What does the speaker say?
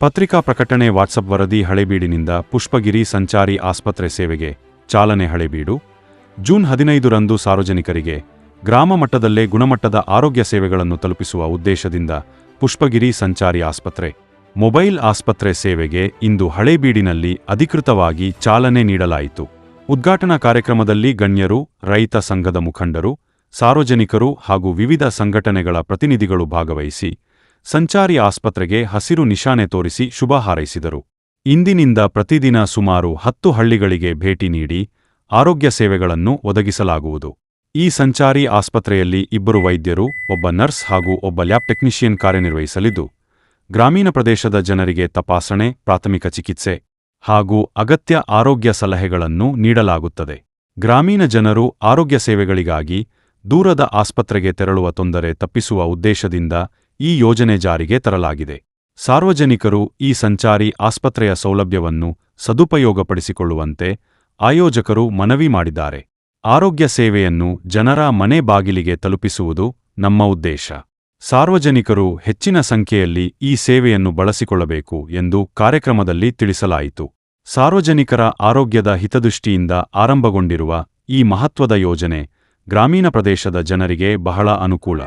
ಪತ್ರಿಕಾ ಪ್ರಕಟಣೆ ವಾಟ್ಸಪ್ ವರದಿ ಹಳೇಬೀಡಿನಿಂದ ಪುಷ್ಪಗಿರಿ ಸಂಚಾರಿ ಆಸ್ಪತ್ರೆ ಸೇವೆಗೆ ಚಾಲನೆ ಹಳೇಬೀಡು ಜೂನ್ 15ರಂದು ಸಾರ್ವಜನಿಕರಿಗೆ ಗ್ರಾಮ ಮಟ್ಟದಲ್ಲೇ ಗುಣಮಟ್ಟದ ಆರೋಗ್ಯ ಸೇವೆಗಳನ್ನು ತಲುಪಿಸುವ ಉದ್ದೇಶದಿಂದ ಪುಷ್ಪಗಿರಿ ಸಂಚಾರಿ ಆಸ್ಪತ್ರೆ ಮೊಬೈಲ್ ಆಸ್ಪತ್ರೆ ಸೇವೆಗೆ ಇಂದು ಹಳೇಬೀಡಿನಲ್ಲಿ ಅಧಿಕೃತವಾಗಿ ಚಾಲನೆ ನೀಡಲಾಯಿತು. ಉದ್ಘಾಟನಾ ಕಾರ್ಯಕ್ರಮದಲ್ಲಿ ಗಣ್ಯರು, ರೈತ ಸಂಘದ ಮುಖಂಡರು, ಸಾರ್ವಜನಿಕರು ಹಾಗೂ ವಿವಿಧ ಸಂಘಟನೆಗಳ ಪ್ರತಿನಿಧಿಗಳು ಭಾಗವಹಿಸಿ ಸಂಚಾರಿ ಆಸ್ಪತ್ರೆಗೆ ಹಸಿರು ನಿಶಾನೆ ತೋರಿಸಿ ಶುಭ ಹಾರೈಸಿದರು. ಇಂದಿನಿಂದ ಪ್ರತಿದಿನ ಸುಮಾರು 10 ಹಳ್ಳಿಗಳಿಗೆ ಭೇಟಿ ನೀಡಿ ಆರೋಗ್ಯ ಸೇವೆಗಳನ್ನು ಒದಗಿಸಲಾಗುವುದು. ಈ ಸಂಚಾರಿ ಆಸ್ಪತ್ರೆಯಲ್ಲಿ 2 ವೈದ್ಯರು, ಒಬ್ಬ ನರ್ಸ್ ಹಾಗೂ ಒಬ್ಬ ಲ್ಯಾಬ್ ಟೆಕ್ನಿಷಿಯನ್ ಕಾರ್ಯನಿರ್ವಹಿಸಲಿದ್ದು, ಗ್ರಾಮೀಣ ಪ್ರದೇಶದ ಜನರಿಗೆ ತಪಾಸಣೆ, ಪ್ರಾಥಮಿಕ ಚಿಕಿತ್ಸೆ ಹಾಗೂ ಅಗತ್ಯ ಆರೋಗ್ಯ ಸಲಹೆಗಳನ್ನು ನೀಡಲಾಗುತ್ತದೆ. ಗ್ರಾಮೀಣ ಜನರು ಆರೋಗ್ಯ ಸೇವೆಗಳಿಗಾಗಿ ದೂರದ ಆಸ್ಪತ್ರೆಗೆ ತೆರಳುವ ತೊಂದರೆ ತಪ್ಪಿಸುವ ಉದ್ದೇಶದಿಂದ ಈ ಯೋಜನೆ ಜಾರಿಗೆ ತರಲಾಗಿದೆ. ಸಾರ್ವಜನಿಕರು ಈ ಸಂಚಾರಿ ಆಸ್ಪತ್ರೆಯ ಸೌಲಭ್ಯವನ್ನು ಸದುಪಯೋಗಪಡಿಸಿಕೊಳ್ಳುವಂತೆ ಆಯೋಜಕರು ಮನವಿ ಮಾಡಿದ್ದಾರೆ. ಆರೋಗ್ಯ ಸೇವೆಯನ್ನು ಜನರ ಮನೆ ಬಾಗಿಲಿಗೆ ತಲುಪಿಸುವುದು ನಮ್ಮ ಉದ್ದೇಶ. ಸಾರ್ವಜನಿಕರು ಹೆಚ್ಚಿನ ಸಂಖ್ಯೆಯಲ್ಲಿ ಈ ಸೇವೆಯನ್ನು ಬಳಸಿಕೊಳ್ಳಬೇಕು ಎಂದು ಕಾರ್ಯಕ್ರಮದಲ್ಲಿ ತಿಳಿಸಲಾಯಿತು. ಸಾರ್ವಜನಿಕರ ಆರೋಗ್ಯದ ಹಿತದೃಷ್ಟಿಯಿಂದ ಆರಂಭಗೊಂಡಿರುವ ಈ ಮಹತ್ವದ ಯೋಜನೆ ಗ್ರಾಮೀಣ ಪ್ರದೇಶದ ಜನರಿಗೆ ಬಹಳ ಅನುಕೂಲ.